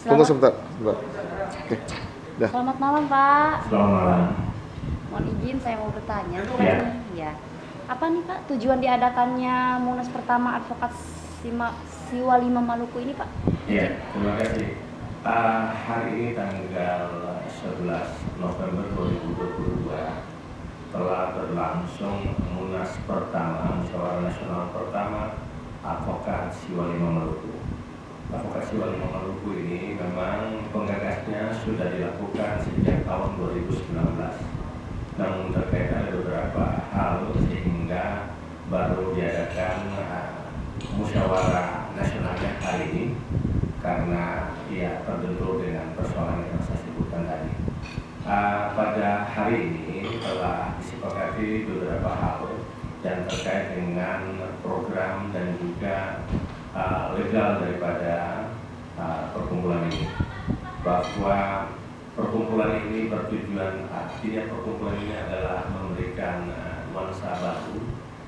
Tunggu sebentar. Oke. Dah. Selamat malam, Pak. Selamat malam. Mohon izin saya mau bertanya. Ya. Ya. Apa nih, Pak, tujuan diadakannya Munas pertama Advokat Siwa 5 Maluku ini, Pak? Ya, terima kasih. Hari ini tanggal 11 November 2022 telah berlangsung Munas pertama, Musyawarah Nasional pertama Advokat Siwa 5 Maluku. Advokat Siwa 5 Maluku ini memang penggagasnya sudah dilakukan sejak tahun 2019. Namun terkait ada beberapa hal sehingga baru diadakan musyawarah nasionalnya kali ini karena ia terbentur dengan persoalan yang saya sebutkan tadi. Pada hari ini telah disepakati beberapa hal dan terkait dengan program dan juga legal daripada perkumpulan ini, bahwa perkumpulan ini bertujuan, artinya perkumpulan ini adalah memberikan nuansa baru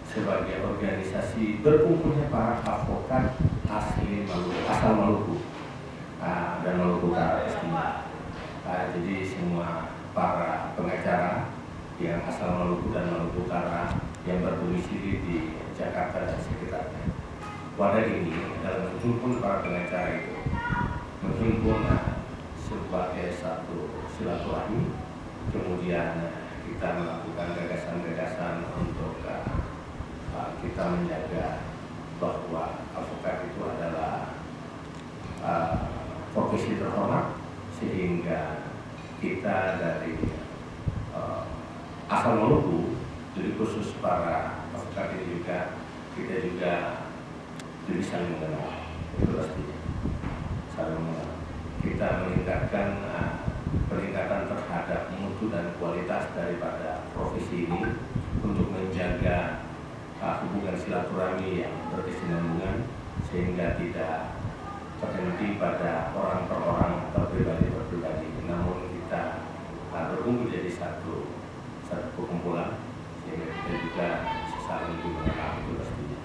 sebagai organisasi berkumpulnya para advokat asli Maluku, asal Maluku dan Maluku Utara pastinya. Jadi semua para pengacara yang asal Maluku dan Maluku Utara yang berdomisili di Jakarta dan sekitarnya. Wadah ini adalah menghimpun para pengacara itu, menghimpun sebagai satu silaturahmi, kemudian kita melakukan gagasan-gagasan untuk kita menjaga bahwa advokat itu adalah profesi terhormat, sehingga kita dari asal Maluku, jadi khusus para advokat ini juga kita juga lebih saling mengenal, itu pastinya saling mengenal. Kita meningkatkan peningkatan terhadap mutu dan kualitas daripada profesi ini untuk menjaga hubungan silaturahmi yang berkesinambungan sehingga tidak terhenti pada orang per orang atau pribadi per pribadi, namun kita berkumpul jadi satu perkumpulan sehingga kita juga saling mengenal, itu pastinya.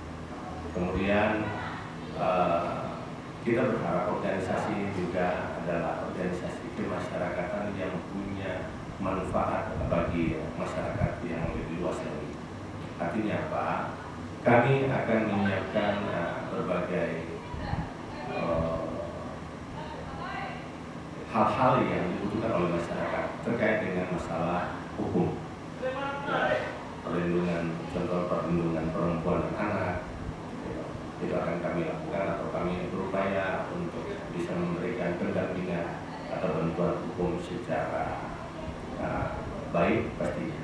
Kemudian kita berharap organisasi ini juga adalah organisasi kemasyarakatan yang punya manfaat bagi masyarakat yang lebih luas lagi. Artinya apa? Kami akan menyiapkan berbagai hal-hal yang dibutuhkan oleh masyarakat terkait dengan masalah hukum, perlindungan, contoh perlindungan perempuan dan anak. Itu akan kami lakukan atau kami berupaya untuk bisa memberikan pendampingan atau bantuan hukum secara baik pastinya.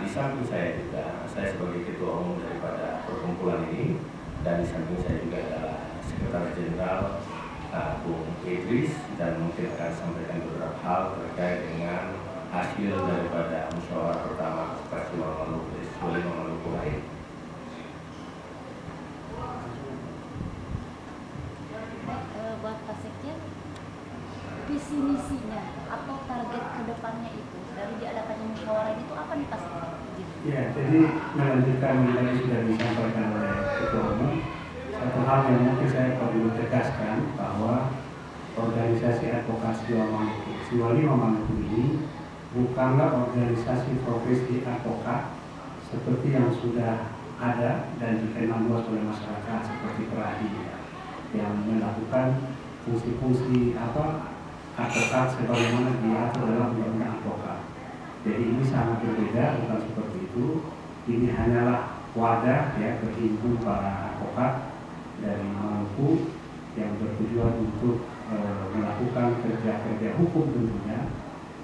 Di samping saya juga, saya sebagai ketua umum daripada perkumpulan ini, dan di samping saya juga adalah sekretaris jenderal Bung Idris, dan mungkin akan sampaikan beberapa hal terkait dengan hasil daripada musyawarah pertama Siwa Maluku lain. Buat Pak Sekjen, visi misinya atau target kedepannya itu dari diadakannya musyawarah itu apa nih, Pak Sekjen? Ya, jadi melanjutkan yang sudah disampaikan oleh Ketua Umum, satu hal yang mungkin saya perlu tegaskan bahwa organisasi advokasi Siwa 5 Maluku ini bukanlah organisasi profesi advokat seperti yang sudah ada dan dikenal luas oleh masyarakat seperti peradi yang melakukan fungsi-fungsi advokat sebagaimana diatur dalam undang-undang advokat. Jadi ini sangat berbeda, bukan seperti itu. Ini hanyalah wadah ya berhimpun para advokat dari Maluku yang bertujuan untuk melakukan kerja-kerja hukum tentunya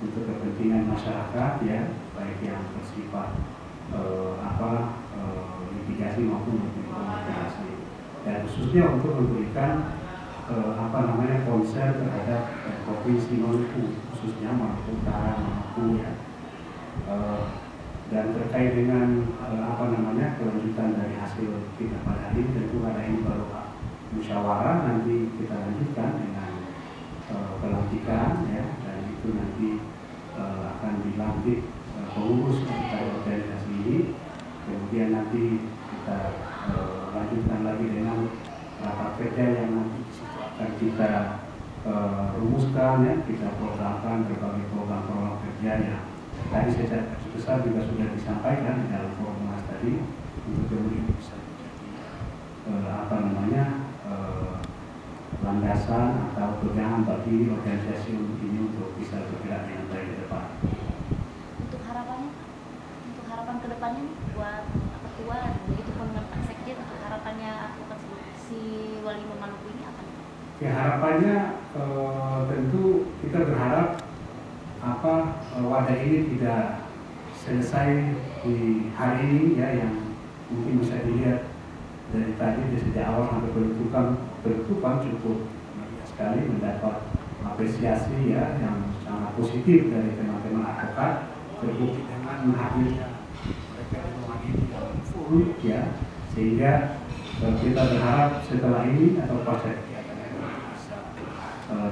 untuk kepentingan masyarakat ya, baik yang bersifat litigasi maupun litigasi, dan khususnya untuk memberikan konsen terhadap provinsi Maluku, khususnya Maluku Utara, Maluku ya. Dan terkait dengan kelanjutan dari hasil kita pada hari ini, tentu pada ini baru musyawarah, nanti kita lanjutkan dengan pelantikan ya, dan itu nanti akan dilantik pengurus dari organisasi ini. Kemudian nanti kita lanjutkan lagi dengan rapat kerja yang nanti akan kita rumuskan, ya, kita programkan berbagai program-program kerjanya. Tadi secara besar juga sudah disampaikan di dalam formulas tadi untuk kemudian bisa menjadi landasan atau pegangan bagi organisasi ini untuk bisa bergerak dengan baik ke depan. Untuk harapannya, untuk harapan kedepannya nih buat ketua dan begitu pun dengan Pak Sekjen, untuk harapannya advokasi Walima Maluku ini apa? Ya, harapannya tentu kita berharap wadah ini tidak selesai di hari ini, ya, yang mungkin bisa dilihat dari tadi sejak awal sampai penutupan cukup banyak sekali mendapat apresiasi, ya, yang sangat positif dari teman-teman advokat, terbukti dengan hadirnya mereka di ruang ini yang full, ya, sehingga kita berharap setelah ini atau pasca kegiatan ini bisa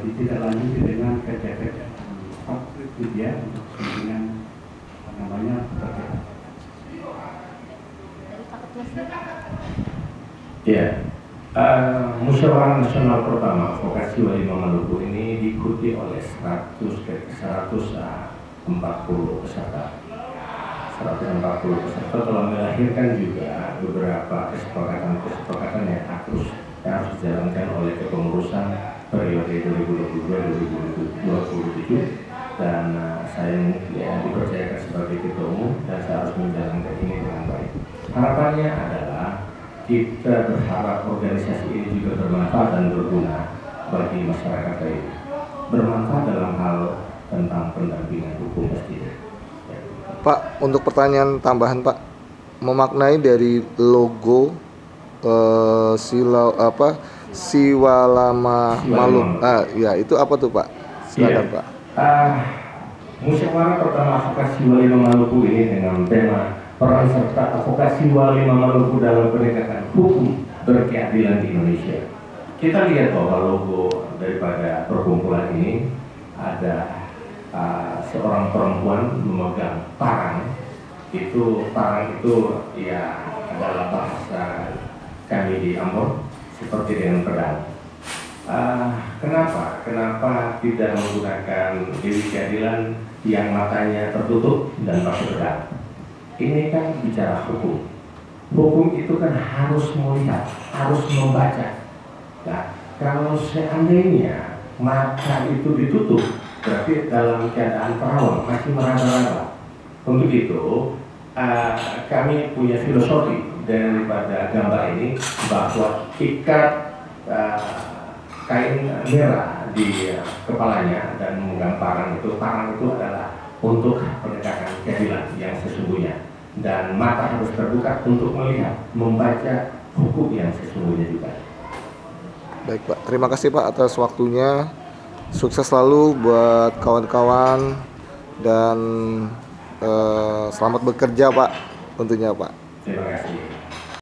ditindaklanjuti dengan kerja-kerja yang konkret, ya, untuk kepentingan dari Pak Ketua sendiri. Ya, musyawarah nasional pertama advokasi Walima Maluku ini diikuti oleh 140 peserta. 140 peserta telah melahirkan juga beberapa kesepakatan yang harus dijalankan oleh kepengurusan periode 2022-2027, dan saya dipercayakan sebagai ketua umum dan saya harus menjalankan ini dengan baik. Harapannya adalah kita berharap organisasi ini juga bermanfaat dan berguna bagi masyarakat lain. Bermanfaat dalam hal tentang pendampingan hukum pastinya. Pak, untuk pertanyaan tambahan Pak, memaknai dari logo Siwalama Maluku, ya itu apa tuh Pak? Silakan Pak. Musyawarah pertama advokasi Walima Maluku ini dengan tema peran serta advokasi Walima Maluku dalam penegakan hukum berkeadilan di Indonesia. Kita lihat bahwa logo daripada perkumpulan ini ada seorang perempuan memegang parang. Parang itu ya adalah bahasa kami di Ambon seperti dengan pedang. Kenapa tidak menggunakan Dewi Keadilan yang matanya tertutup dan pakai pedang? Ini kan bicara hukum. Hukum itu kan harus melihat, harus membaca. Nah, kalau seandainya mata itu ditutup, berarti dalam keadaan perawan masih meraba-raba. Untuk itu, kami punya filosofi daripada gambar ini bahwa ikat kain merah di kepalanya dan memegang parang itu adalah untuk penegakan keadilan yang sesungguhnya, dan mata harus terbuka untuk melihat, membaca hukum yang sesungguhnya juga. Baik Pak, terima kasih Pak atas waktunya. Sukses selalu buat kawan-kawan dan selamat bekerja Pak tentunya Pak. Terima kasih.